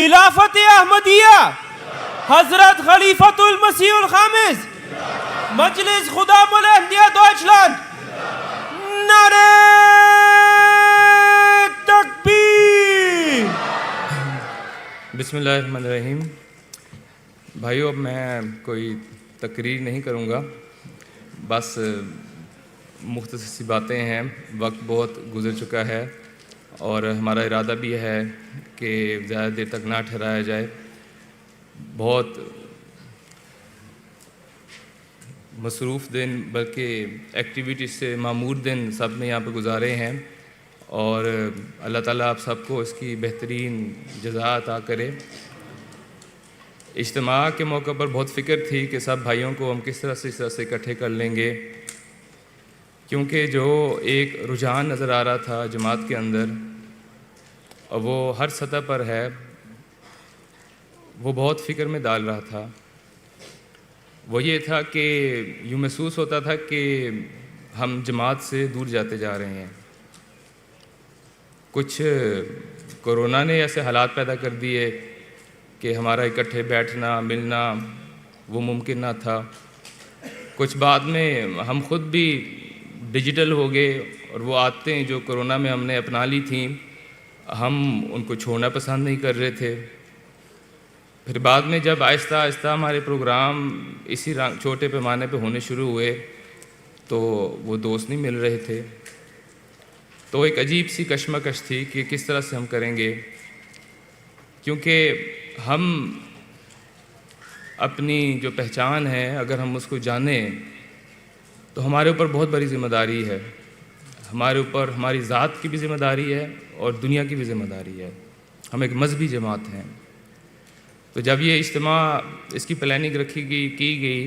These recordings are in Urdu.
خلافت احمدیہ حضرت خلیفۃ المسیح الخامس مجلس خدام الاحمدیہ ڈوائچلینڈ نعرہ تکبیر۔ بسم اللہ الرحمن الرحیم۔ بھائیو، اب میں کوئی تقریر نہیں کروں گا، بس مختصر سی باتیں ہیں۔ وقت بہت گزر چکا ہے اور ہمارا ارادہ بھی ہے کہ زیادہ دیر تک نہ ٹھہرایا جائے۔ بہت مصروف دن بلکہ ایکٹیویٹیز سے معمور دن سب نے یہاں پہ گزارے ہیں، اور اللہ تعالیٰ آپ سب کو اس کی بہترین جزا عطا کرے۔ اجتماع کے موقع پر بہت فکر تھی کہ سب بھائیوں کو ہم کس طرح سے اکٹھے کر لیں گے، کیونکہ جو ایک رجحان نظر آ رہا تھا جماعت کے اندر، اور وہ ہر سطح پر ہے، وہ بہت فکر میں ڈال رہا تھا۔ وہ یہ تھا کہ یوں محسوس ہوتا تھا کہ ہم جماعت سے دور جاتے جا رہے ہیں۔ کچھ کورونا نے ایسے حالات پیدا کر دیے کہ ہمارا اکٹھے بیٹھنا ملنا وہ ممکن نہ تھا۔ کچھ بعد میں ہم خود بھی ڈیجیٹل ہو گئے، اور وہ عادتیں جو کورونا میں ہم نے اپنا لی تھیں ہم ان کو چھوڑنا پسند نہیں کر رہے تھے۔ پھر بعد میں جب آہستہ آہستہ ہمارے پروگرام اسی چھوٹے پیمانے پہ ہونے شروع ہوئے تو وہ دوست نہیں مل رہے تھے، تو ایک عجیب سی کشمکش تھی کہ کس طرح سے ہم کریں گے، کیونکہ ہم اپنی جو پہچان ہے اگر ہم اس کو جانیں تو ہمارے اوپر بہت بڑی ذمہ داری ہے۔ ہمارے اوپر ہماری ذات کی بھی ذمہ داری ہے اور دنیا کی بھی ذمہ داری ہے۔ ہم ایک مذہبی جماعت ہیں۔ تو جب یہ اجتماع اس کی پلاننگ کی گئی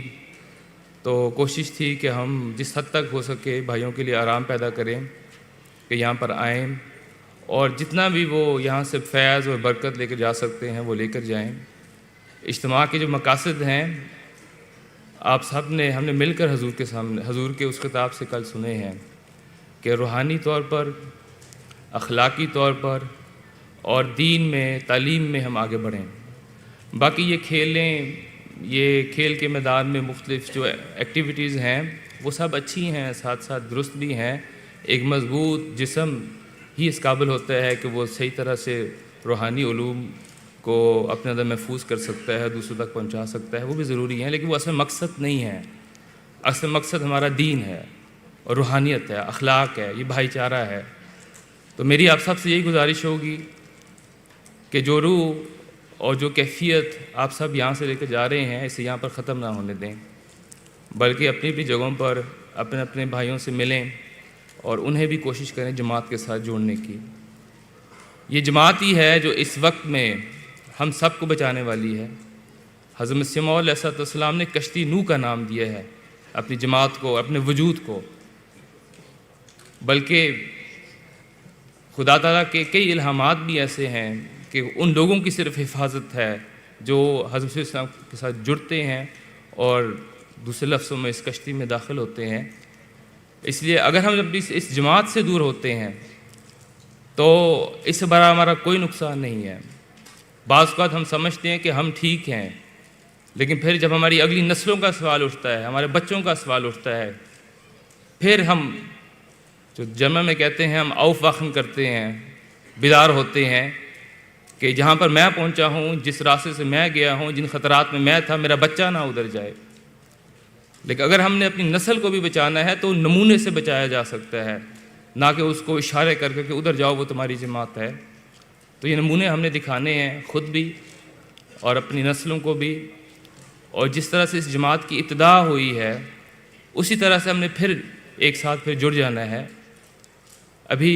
تو کوشش تھی کہ ہم جس حد تک ہو سکے بھائیوں کے لیے آرام پیدا کریں کہ یہاں پر آئیں، اور جتنا بھی وہ یہاں سے فیض اور برکت لے کر جا سکتے ہیں وہ لے کر جائیں۔ اجتماع کے جو مقاصد ہیں آپ سب نے ہم نے مل کر حضور کے اس خطاب سے کل سنے ہیں کہ روحانی طور پر، اخلاقی طور پر اور دین میں، تعلیم میں ہم آگے بڑھیں۔ باقی یہ کھیل کے میدان میں مختلف جو ایکٹیویٹیز ہیں وہ سب اچھی ہیں، ساتھ ساتھ درست بھی ہیں۔ ایک مضبوط جسم ہی اس قابل ہوتا ہے کہ وہ صحیح طرح سے روحانی علوم کو اپنے اندر محفوظ کر سکتا ہے، دوسروں تک پہنچا سکتا ہے، وہ بھی ضروری ہیں، لیکن وہ اصل مقصد نہیں ہے۔ اصل مقصد ہمارا دین ہے اور روحانیت ہے، اخلاق ہے، یہ بھائی چارہ ہے۔ تو میری آپ سب سے یہی گزارش ہوگی کہ جو روح اور جو کیفیت آپ سب یہاں سے لے کے جا رہے ہیں اسے یہاں پر ختم نہ ہونے دیں، بلکہ اپنی بھی جگہوں پر اپنے بھائیوں سے ملیں اور انہیں بھی کوشش کریں جماعت کے ساتھ جوڑنے کی۔ یہ جماعت ہی ہے جو اس وقت میں ہم سب کو بچانے والی ہے۔ حضرت مسیح موعود علیہ السلام نے کشتی نوح کا نام دیا ہے اپنی جماعت کو، اپنے وجود کو، بلکہ خدا تعالیٰ کے کئی الہامات بھی ایسے ہیں کہ ان لوگوں کی صرف حفاظت ہے جو حضرت مسیح السلام کے ساتھ جڑتے ہیں اور دوسرے لفظوں میں اس کشتی میں داخل ہوتے ہیں۔ اس لیے اگر ہم اپنی اس جماعت سے دور ہوتے ہیں تو اس سے بڑا ہمارا کوئی نقصان نہیں ہے۔ بعض اوقات ہم سمجھتے ہیں کہ ہم ٹھیک ہیں، لیکن پھر جب ہماری اگلی نسلوں کا سوال اٹھتا ہے، ہمارے بچوں کا سوال اٹھتا ہے، پھر ہم جو جرمن میں کہتے ہیں ہم aufwachen کرتے ہیں، بیدار ہوتے ہیں کہ جہاں پر میں پہنچا ہوں، جس راستے سے میں گیا ہوں، جن خطرات میں میں تھا، میرا بچہ نہ ادھر جائے۔ لیکن اگر ہم نے اپنی نسل کو بھی بچانا ہے تو نمونے سے بچایا جا سکتا ہے، نہ کہ اس کو اشارے کر کے کہ ادھر جاؤ وہ تمہاری جماعت ہے۔ تو یہ نمونے ہم نے دکھانے ہیں خود بھی اور اپنی نسلوں کو بھی، اور جس طرح سے اس جماعت کی ابتدا ہوئی ہے اسی طرح سے ہم نے پھر ایک ساتھ پھر جڑ جانا ہے۔ ابھی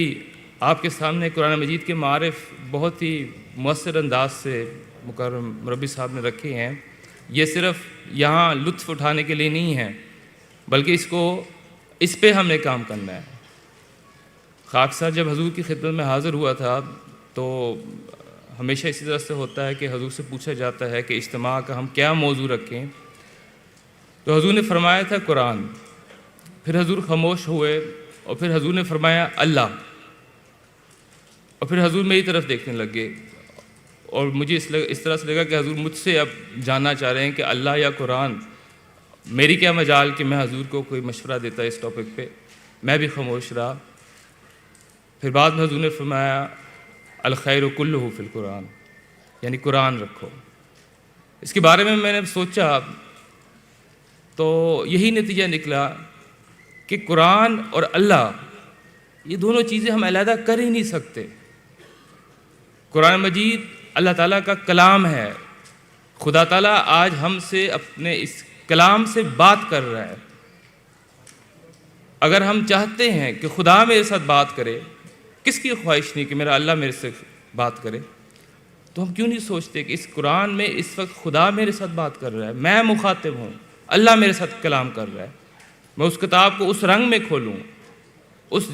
آپ کے سامنے قرآن مجید کے معارف بہت ہی مؤثر انداز سے مکرم مربی صاحب نے رکھے ہیں۔ یہ صرف یہاں لطف اٹھانے کے لیے نہیں ہیں، بلکہ اس پہ ہم نے کام کرنا ہے۔ خاکسار جب حضور کی خدمت میں حاضر ہوا تھا تو ہمیشہ اسی طرح سے ہوتا ہے کہ حضور سے پوچھا جاتا ہے کہ اجتماع کا ہم کیا موضوع رکھیں، تو حضور نے فرمایا تھا قرآن۔ پھر حضور خاموش ہوئے اور پھر حضور نے فرمایا اللہ، اور پھر حضور میری طرف دیکھنے لگے اور مجھے اس طرح سے لگا کہ حضور مجھ سے اب جاننا چاہ رہے ہیں کہ اللہ یا قرآن. میری کیا مجال کہ میں حضور کو کوئی مشورہ دیتا اس ٹاپک پہ. میں بھی خاموش رہا. پھر بعد میں حضور نے فرمایا الخیر کلہ فی القرآن، یعنی قرآن رکھو. اس کے بارے میں نے سوچا تو یہی نتیجہ نکلا کہ قرآن اور اللہ یہ دونوں چیزیں ہم علیحدہ کر ہی نہیں سکتے. قرآن مجید اللہ تعالیٰ کا کلام ہے. خدا تعالیٰ آج ہم سے اپنے اس کلام سے بات کر رہا ہے. اگر ہم چاہتے ہیں کہ خدا میرے ساتھ بات کرے، کس کی خواہش نہیں کہ میرا اللہ میرے سے بات کرے، تو ہم کیوں نہیں سوچتے کہ اس قرآن میں اس وقت خدا میرے ساتھ بات کر رہا ہے، میں مخاطب ہوں، اللہ میرے ساتھ کلام کر رہا ہے. میں اس کتاب کو اس رنگ میں کھولوں، اس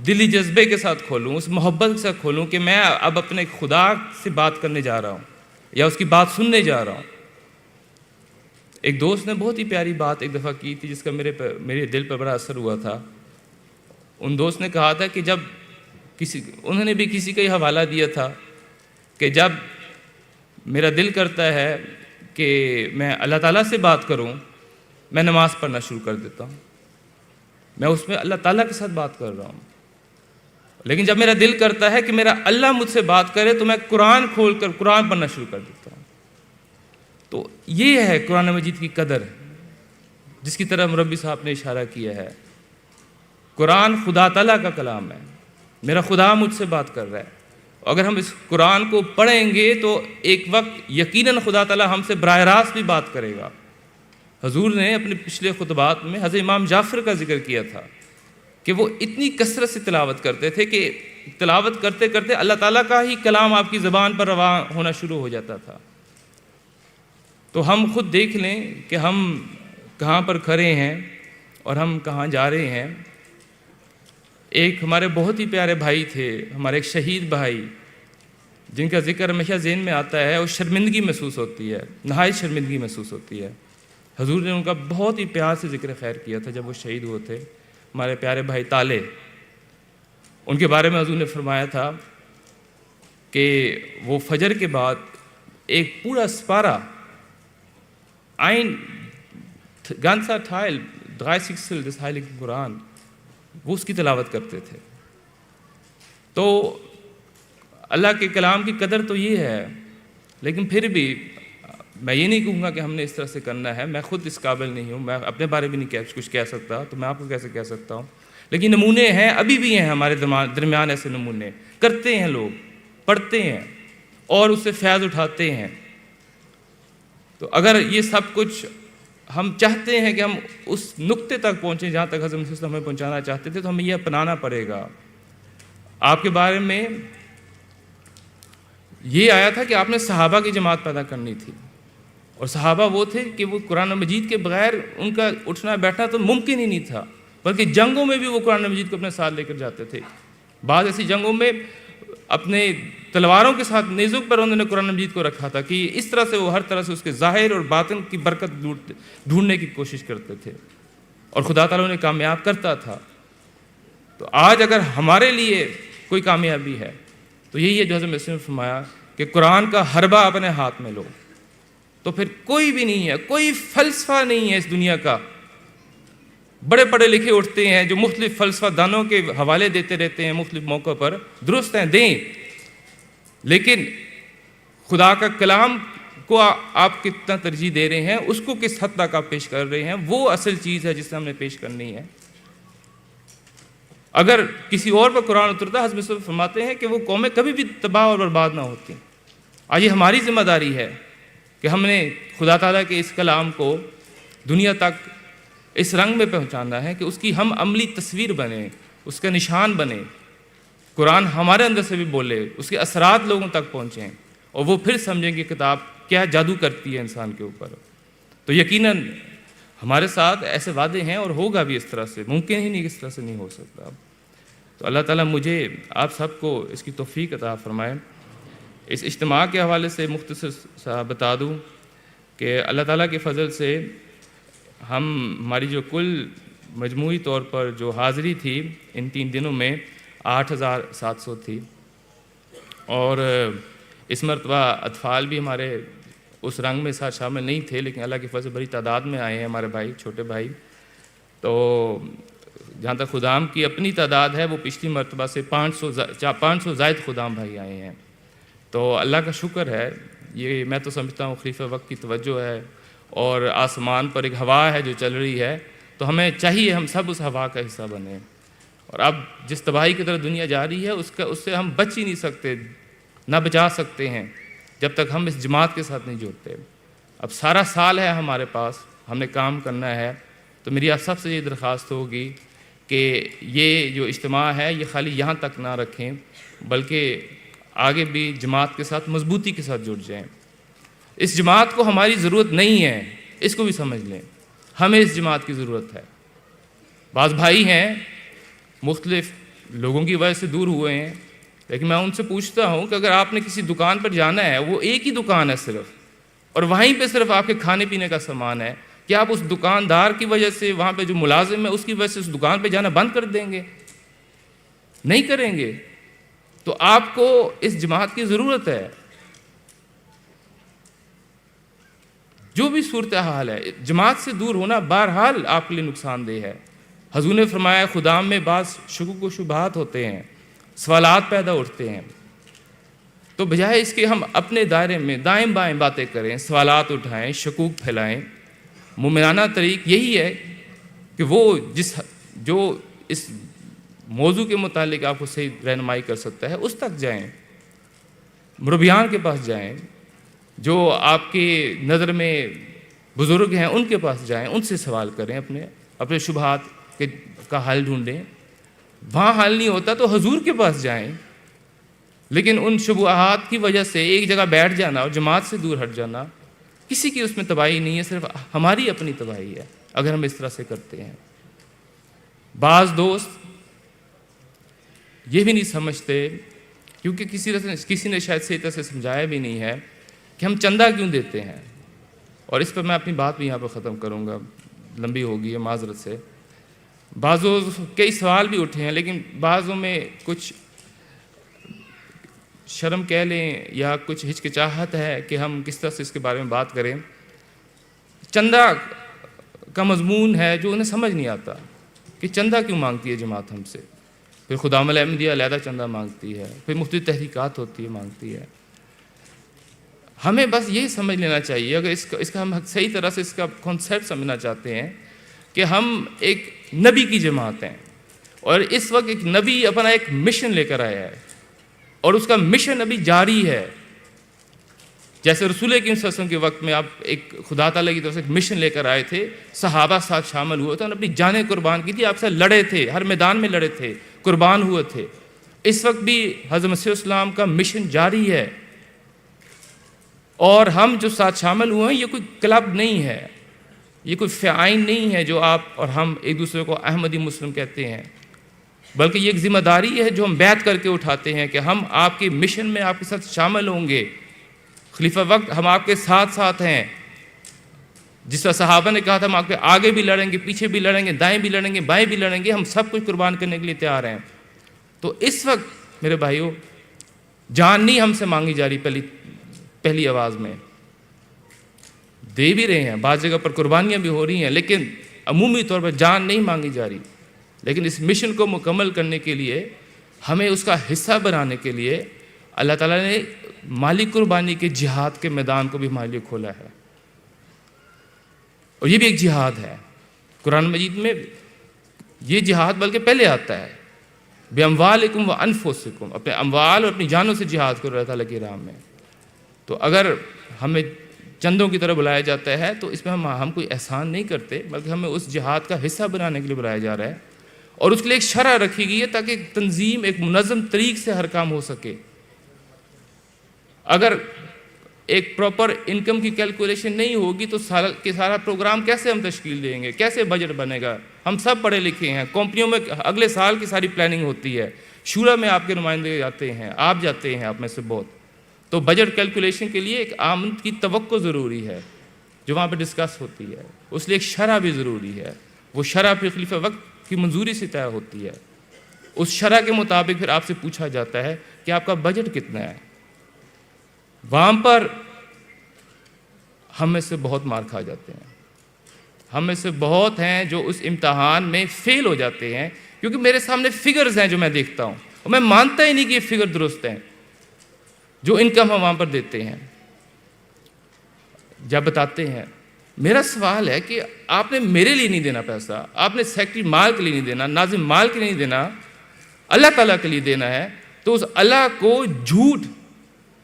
دلی جذبے کے ساتھ کھولوں، اس محبت کے ساتھ کھولوں کہ میں اب اپنے خدا سے بات کرنے جا رہا ہوں یا اس کی بات سننے جا رہا ہوں. ایک دوست نے بہت ہی پیاری بات ایک دفعہ کی تھی جس کا میرے دل پر بڑا اثر ہوا تھا. ان دوست نے کہا تھا کہ جب انہوں نے بھی کسی کا یہ حوالہ دیا تھا کہ جب میرا دل کرتا ہے کہ میں اللہ تعالیٰ سے بات کروں، میں نماز پڑھنا شروع کر دیتا ہوں. میں اس میں اللہ تعالیٰ کے ساتھ بات کر رہا ہوں. لیکن جب میرا دل کرتا ہے کہ میرا اللہ مجھ سے بات کرے تو میں قرآن کھول کر قرآن پڑھنا شروع کر دیتا ہوں. تو یہ ہے قرآن مجید کی قدر جس کی طرح مربی صاحب نے اشارہ کیا ہے. قرآن خدا تعالیٰ کا کلام ہے. میرا خدا مجھ سے بات کر رہا ہے. اگر ہم اس قرآن کو پڑھیں گے تو ایک وقت یقیناً خدا تعالیٰ ہم سے براہ راست بھی بات کرے گا. حضور نے اپنے پچھلے خطبات میں حضرت امام جعفر کا ذکر کیا تھا کہ وہ اتنی کثرت سے تلاوت کرتے تھے کہ تلاوت کرتے کرتے اللہ تعالیٰ کا ہی کلام آپ کی زبان پر رواں ہونا شروع ہو جاتا تھا. تو ہم خود دیکھ لیں کہ ہم کہاں پر کھڑے ہیں اور ہم کہاں جا رہے ہیں. ایک ہمارے بہت ہی پیارے بھائی تھے، ہمارے ایک شہید بھائی جن کا ذکر ہمیشہ ذہن میں آتا ہے اور شرمندگی محسوس ہوتی ہے، نہایت شرمندگی محسوس ہوتی ہے. حضور نے ان کا بہت ہی پیار سے ذکر خیر کیا تھا جب وہ شہید ہوئے تھے. ہمارے پیارے بھائی تالے، ان کے بارے میں حضور نے فرمایا تھا کہ وہ فجر کے بعد ایک پورا سپارہ ein ganzer Teil 30 des Heiligen Koran وہ اس کی تلاوت کرتے تھے. تو اللہ کے کلام کی قدر تو یہ ہے، لیکن پھر بھی میں یہ نہیں کہوں گا کہ ہم نے اس طرح سے کرنا ہے. میں خود اس قابل نہیں ہوں، میں اپنے بارے میں نہیں کچھ کہہ سکتا، تو میں آپ کو کیسے کہہ سکتا ہوں. لیکن نمونے ہیں، ابھی بھی ہیں ہمارے درمیان ایسے نمونے. کرتے ہیں لوگ، پڑھتے ہیں اور اس سے فیض اٹھاتے ہیں. تو اگر یہ سب کچھ ہم چاہتے ہیں کہ ہم اس نقطے تک پہنچیں جہاں تک حضرت مسیح ہمیں پہنچانا چاہتے تھے، تو ہمیں یہ اپنانا پڑے گا. آپ کے بارے میں یہ آیا تھا کہ آپ نے صحابہ کی جماعت پیدا کرنی تھی، اور صحابہ وہ تھے کہ وہ قرآن مجید کے بغیر ان کا اٹھنا بیٹھنا تو ممکن ہی نہیں تھا، بلکہ جنگوں میں بھی وہ قرآن مجید کو اپنے ساتھ لے کر جاتے تھے. بعض ایسی جنگوں میں اپنے تلواروں کے ساتھ نیزوں پر انہوں نے قرآن مجید کو رکھا تھا کہ اس طرح سے وہ ہر طرح سے اس کے ظاہر اور باطن کی برکت ڈھونڈنے کی کوشش کرتے تھے، اور خدا تعالیٰ انہیں کامیاب کرتا تھا. تو آج اگر ہمارے لیے کوئی کامیابی ہے تو یہی ہے جو حضرت مسیح نے فرمایا کہ قرآن کا حربہ اپنے ہاتھ میں لو. تو پھر کوئی بھی نہیں ہے، کوئی فلسفہ نہیں ہے اس دنیا کا. بڑے پڑھے لکھے اٹھتے ہیں جو مختلف فلسفہ دانوں کے حوالے دیتے رہتے ہیں مختلف موقعوں پر، درست ہیں، دیں، لیکن خدا کا کلام کو آپ کتنا ترجیح دے رہے ہیں، اس کو کس حد تک آپ پیش کر رہے ہیں، وہ اصل چیز ہے جسے ہم نے پیش کرنی ہے. اگر کسی اور پر قرآن اترتا، حضرت مسیح فرماتے ہیں کہ وہ قومیں کبھی بھی تباہ اور برباد نہ ہوتی. آج یہ ہماری ذمہ داری ہے کہ ہم نے خدا تعالیٰ کے اس کلام کو دنیا تک اس رنگ میں پہنچانا ہے کہ اس کی ہم عملی تصویر بنیں، اس کا نشان بنیں. قرآن ہمارے اندر سے بھی بولے، اس کے اثرات لوگوں تک پہنچیں، اور وہ پھر سمجھیں کہ کتاب کیا جادو کرتی ہے انسان کے اوپر. تو یقیناً ہمارے ساتھ ایسے وعدے ہیں اور ہوگا بھی اس طرح سے، ممکن ہی نہیں اس طرح سے نہیں ہو سکتا. تو اللہ تعالیٰ مجھے آپ سب کو اس کی توفیق عطا فرمائے. اس اجتماع کے حوالے سے مختصر سا بتا دوں کہ اللہ تعالیٰ کے فضل سے ہماری جو کل مجموعی طور پر جو حاضری تھی ان 3 دنوں میں 8700 تھی، اور اس مرتبہ اطفال بھی ہمارے اس رنگ میں ساتھ شامل نہیں تھے، لیکن اللہ کی فضل سے بڑی تعداد میں آئے ہیں ہمارے بھائی، چھوٹے بھائی۔ تو جہاں تک خدام کی اپنی تعداد ہے وہ پچھلی مرتبہ سے 500 زائد خدام بھائی آئے ہیں۔ تو اللہ کا شکر ہے، یہ میں تو سمجھتا ہوں خلیفہ وقت کی توجہ ہے، اور آسمان پر ایک ہوا ہے جو چل رہی ہے، تو ہمیں چاہیے ہم سب اس ہوا کا حصہ بنیں۔ اور اب جس تباہی کی طرف دنیا جا رہی ہے اس سے ہم بچ ہی نہیں سکتے، نہ بچا سکتے ہیں جب تک ہم اس جماعت کے ساتھ نہیں جڑتے۔ اب سارا سال ہے ہمارے پاس، ہم نے کام کرنا ہے، تو میری آپ سب سے یہ درخواست ہوگی کہ یہ جو اجتماع ہے یہ خالی یہاں تک نہ رکھیں، بلکہ آگے بھی جماعت کے ساتھ مضبوطی کے ساتھ جڑ جائیں۔ اس جماعت کو ہماری ضرورت نہیں ہے، اس کو بھی سمجھ لیں، ہمیں اس جماعت کی ضرورت ہے۔ بعض بھائی ہیں مختلف لوگوں کی وجہ سے دور ہوئے ہیں، لیکن میں ان سے پوچھتا ہوں کہ اگر آپ نے کسی دکان پر جانا ہے، وہ ایک ہی دکان ہے صرف، اور وہیں پہ صرف آپ کے کھانے پینے کا سامان ہے، کیا آپ اس دکاندار کی وجہ سے، وہاں پہ جو ملازم ہے اس کی وجہ سے اس دکان پہ جانا بند کر دیں گے؟ نہیں کریں گے۔ تو آپ کو اس جماعت کی ضرورت ہے۔ جو بھی صورتحال ہے، جماعت سے دور ہونا بہرحال آپ کے لیے نقصان دہ ہے۔ حضور نے فرمایا خدام میں بعض شکوک و شبہات ہوتے ہیں، سوالات پیدا اٹھتے ہیں، تو بجائے اس کے ہم اپنے دائرے میں دائیں بائیں باتیں کریں، سوالات اٹھائیں، شکوک پھیلائیں۔ مومنانہ طریق یہی ہے کہ وہ جو اس موضوع کے متعلق آپ کو صحیح رہنمائی کر سکتا ہے اس تک جائیں، مربیان کے پاس جائیں، جو آپ کی نظر میں بزرگ ہیں ان کے پاس جائیں، ان سے سوال کریں، اپنے شبہات کا حل ڈھونڈیں۔ وہاں حل نہیں ہوتا تو حضور کے پاس جائیں، لیکن ان شبہات کی وجہ سے ایک جگہ بیٹھ جانا اور جماعت سے دور ہٹ جانا، کسی کی اس میں تباہی نہیں ہے، صرف ہماری اپنی تباہی ہے اگر ہم اس طرح سے کرتے ہیں۔ بعض دوست یہ بھی نہیں سمجھتے، کیونکہ کسی نے شاید صحیح طرح سے سمجھایا بھی نہیں ہے کہ ہم چندہ کیوں دیتے ہیں۔ اور اس پر میں اپنی بات بھی یہاں پر ختم کروں گا، لمبی ہوگی ہے معذرت سے۔ بعضوں کئی سوال بھی اٹھے ہیں، لیکن بعضوں میں کچھ شرم کہہ لیں یا کچھ ہچکچاہٹ ہے کہ ہم کس طرح سے اس کے بارے میں بات کریں۔ چندہ کا مضمون ہے جو انہیں سمجھ نہیں آتا کہ چندہ کیوں مانگتی ہے جماعت ہم سے، پھر خدام الاحمدیہ علیحدہ چندہ مانگتی ہے، پھر مختلف تحریکات ہوتی ہے مانگتی ہے۔ ہمیں بس یہی سمجھ لینا چاہیے، اگر اس کا ہم صحیح طرح سے اس کا کانسیپٹ سمجھنا چاہتے ہیں کہ ہم ایک نبی کی جماعت ہیں، اور اس وقت ایک نبی اپنا ایک مشن لے کر آیا ہے، اور اس کا مشن ابھی جاری ہے۔ جیسے رسول اکرم صلی اللہ علیہ وسلم کے وقت میں آپ ایک خدا تعالیٰ کی طرف سے ایک مشن لے کر آئے تھے، صحابہ ساتھ شامل ہوئے تھے، انہوں نے اپنی جانیں قربان کی تھی، آپ سے لڑے تھے، ہر میدان میں لڑے تھے، قربان ہوئے تھے۔ اس وقت بھی حضرت مسیح السلام کا مشن جاری ہے، اور ہم جو ساتھ شامل ہوئے ہیں یہ کوئی کلب نہیں ہے، یہ کوئی فعائن نہیں ہے جو آپ اور ہم ایک دوسرے کو احمدی مسلم کہتے ہیں، بلکہ یہ ایک ذمہ داری ہے جو ہم بیعت کر کے اٹھاتے ہیں کہ ہم آپ کے مشن میں آپ کے ساتھ شامل ہوں گے۔ خلیفہ وقت ہم آپ کے ساتھ ساتھ ہیں، جس طرح صحابہ نے کہا تھا ہم آپ کے آگے بھی لڑیں گے، پیچھے بھی لڑیں گے، دائیں بھی لڑیں گے، بائیں بھی لڑیں گے، ہم سب کچھ قربان کرنے کے لیے تیار ہیں۔ تو اس وقت میرے بھائیوں جان نہیں ہم سے مانگی جا رہی، پہلی آواز میں دے بھی رہے ہیں، بعض جگہ پر قربانیاں بھی ہو رہی ہیں، لیکن عمومی طور پر جان نہیں مانگی جا رہی۔ لیکن اس مشن کو مکمل کرنے کے لیے، ہمیں اس کا حصہ بنانے کے لیے اللہ تعالیٰ نے مالی قربانی کے جہاد کے میدان کو بھی ہمارے لیے کھولا ہے، اور یہ بھی ایک جہاد ہے۔ قرآن مجید میں یہ جہاد بلکہ پہلے آتا ہے، بِأَمْوَالِكُمْ وَأَنفُسِكُمْ، اپنے اموال اور اپنی جانوں سے جہاد کرو اللہ تعالیٰ کی راہ میں۔ تو اگر ہمیں چندوں کی طرف بلایا جاتا ہے تو اس میں ہم کوئی احسان نہیں کرتے، بلکہ ہمیں اس جہاد کا حصہ بنانے کے لیے بلایا جا رہا ہے، اور اس کے لیے ایک شرح رکھی گئی ہے تاکہ ایک تنظیم، ایک منظم طریق سے ہر کام ہو سکے۔ اگر ایک پراپر انکم کی کیلکولیشن نہیں ہوگی تو سارا پروگرام کیسے ہم تشکیل دیں گے، کیسے بجٹ بنے گا؟ ہم سب پڑھے لکھے ہیں، کمپنیوں میں اگلے سال کی ساری پلاننگ ہوتی ہے، شورا میں آپ کے نمائندے جاتے ہیں، آپ جاتے ہیں، آپ میں سے بہت۔ تو بجٹ کیلکولیشن کے لیے ایک آمد کی توقع ضروری ہے جو وہاں پہ ڈسکس ہوتی ہے، اس لیے ایک شرح بھی ضروری ہے۔ وہ شرح پھر خلیفہ وقت کی منظوری سے طے ہوتی ہے، اس شرح کے مطابق پھر آپ سے پوچھا جاتا ہے کہ آپ کا بجٹ کتنا ہے۔ وہاں پر ہم میں سے بہت مار کھا جاتے ہیں. ہم میں سے بہت ہیں جو اس امتحان میں فیل ہو جاتے ہیں، کیونکہ میرے سامنے فگرز ہیں جو میں دیکھتا ہوں، اور میں مانتا ہی نہیں کہ یہ فگر درست ہیں جو انکم ہم وہاں پر دیتے ہیں. جب بتاتے ہیں، میرا سوال ہے کہ آپ نے میرے لیے نہیں دینا پیسہ، آپ نے سیکٹری مال کے لیے نہیں دینا، ناظم مال کے لیے نہیں دینا، اللہ تعالیٰ کے لیے دینا ہے، تو اس اللہ کو جھوٹ،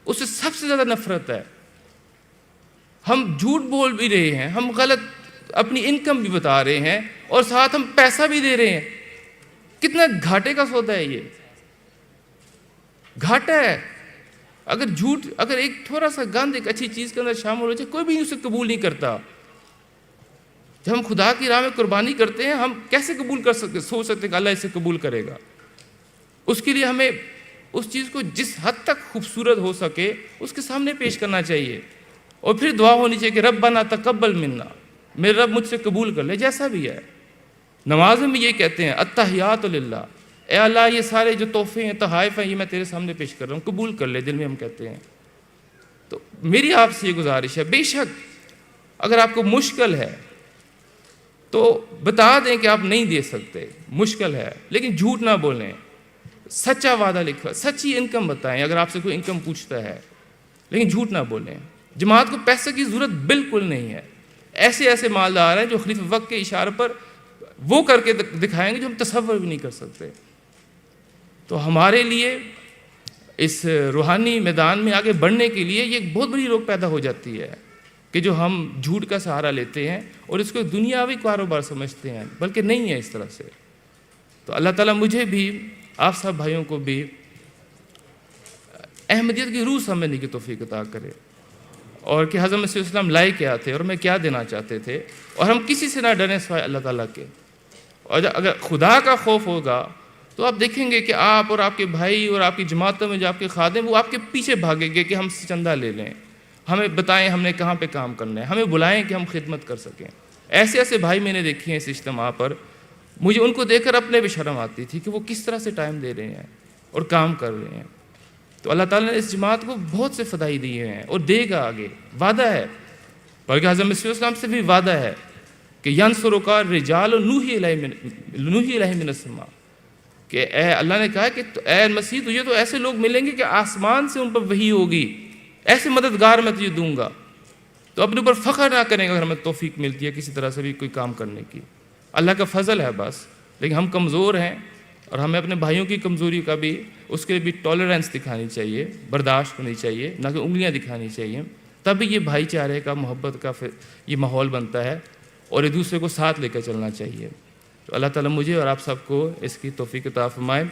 اس سے سب سے زیادہ نفرت ہے. ہم جھوٹ بول بھی رہے ہیں، ہم غلط اپنی انکم بھی بتا رہے ہیں، اور ساتھ ہم پیسہ بھی دے رہے ہیں. کتنا گھاٹے کا سودا ہے یہ، گھاٹا ہے. اگر جھوٹ، اگر ایک تھوڑا سا گند ایک اچھی چیز کے اندر شامل ہو جائے، کوئی بھی اسے قبول نہیں کرتا. جب ہم خدا کی راہ میں قربانی کرتے ہیں، ہم کیسے قبول کر سکتے، سوچ سکتے کہ اللہ اسے قبول کرے گا؟ اس کے لیے ہمیں اس چیز کو جس حد تک خوبصورت ہو سکے اس کے سامنے پیش کرنا چاہیے، اور پھر دعا ہونی چاہیے کہ ربنا تقبل منا، میرے رب مجھ سے قبول کر لے جیسا بھی ہے. نماز میں یہ کہتے ہیں التحیات للہ، اے اللہ یہ سارے جو تحفے ہیں، تحائف ہیں، یہ میں تیرے سامنے پیش کر رہا ہوں، قبول کر لے، دل میں ہم کہتے ہیں. تو میری آپ سے یہ گزارش ہے، بے شک اگر آپ کو مشکل ہے تو بتا دیں کہ آپ نہیں دے سکتے، مشکل ہے، لیکن جھوٹ نہ بولیں، سچا وعدہ لکھا، سچی انکم بتائیں اگر آپ سے کوئی انکم پوچھتا ہے، لیکن جھوٹ نہ بولیں. جماعت کو پیسے کی ضرورت بالکل نہیں ہے. ایسے مالدار ہیں جو خلیفہ وقت کے اشارے پر وہ کر کے دکھائیں گے جو ہم تصور بھی نہیں کر سکتے. تو ہمارے لیے اس روحانی میدان میں آگے بڑھنے کے لیے یہ ایک بہت بڑی روک پیدا ہو جاتی ہے کہ جو ہم جھوٹ کا سہارا لیتے ہیں اور اس کو دنیاوی کاروبار سمجھتے ہیں، بلکہ نہیں ہے اس طرح سے. تو اللہ تعالیٰ مجھے بھی، آپ سب بھائیوں کو بھی احمدیت کی روح سمجھنے کی توفیق عطا کرے، اور کہ حضرت مسیح السلام لائے کیا تھے اور ہمیں کیا دینا چاہتے تھے، اور ہم کسی سے نہ ڈریں سوائے اللہ تعالیٰ کے. اور اگر خدا کا خوف ہوگا تو آپ دیکھیں گے کہ آپ اور آپ کے بھائی اور آپ کی جماعتوں میں جو آپ کے خادم، وہ آپ کے پیچھے بھاگیں گے کہ ہم سے چندہ لے لیں، ہمیں بتائیں ہم نے کہاں پہ کام کرنا ہے، ہمیں بلائیں کہ ہم خدمت کر سکیں. ایسے بھائی میں نے دیکھے ہیں اس اجتماع پر، مجھے ان کو دیکھ کر اپنے بھی شرم آتی تھی کہ وہ کس طرح سے ٹائم دے رہے ہیں اور کام کر رہے ہیں. تو اللہ تعالیٰ نے اس جماعت کو بہت سے فدائی دیے ہیں اور دے گا آگے، وعدہ ہے. بلکہ حضرت مسیح السلام سے بھی وعدہ ہے کہ ینصرک الرجال نوحی الیہم من السماء، کہ اے اللہ نے کہا کہ اے مسیح تجھے تو ایسے لوگ ملیں گے کہ آسمان سے ان پر وحی ہوگی، ایسے مددگار میں تجھے دوں گا. تو اپنے اوپر فخر نہ کریں اگر ہمیں توفیق ملتی ہے کسی طرح سے بھی کوئی کام کرنے کی، اللہ کا فضل ہے بس. لیکن ہم کمزور ہیں، اور ہمیں اپنے بھائیوں کی کمزوری کا بھی، اس کے لیے بھی ٹالرنس دکھانی چاہیے، برداشت ہونی چاہیے، نہ کہ انگلیاں دکھانی چاہیے. تب یہ بھائی چارے کا، محبت کا یہ ماحول بنتا ہے، اور ایک دوسرے کو ساتھ لے کر چلنا چاہیے. تو اللہ تعالیٰ مجھے اور آپ سب کو اس کی توفیق عطا فرمائے.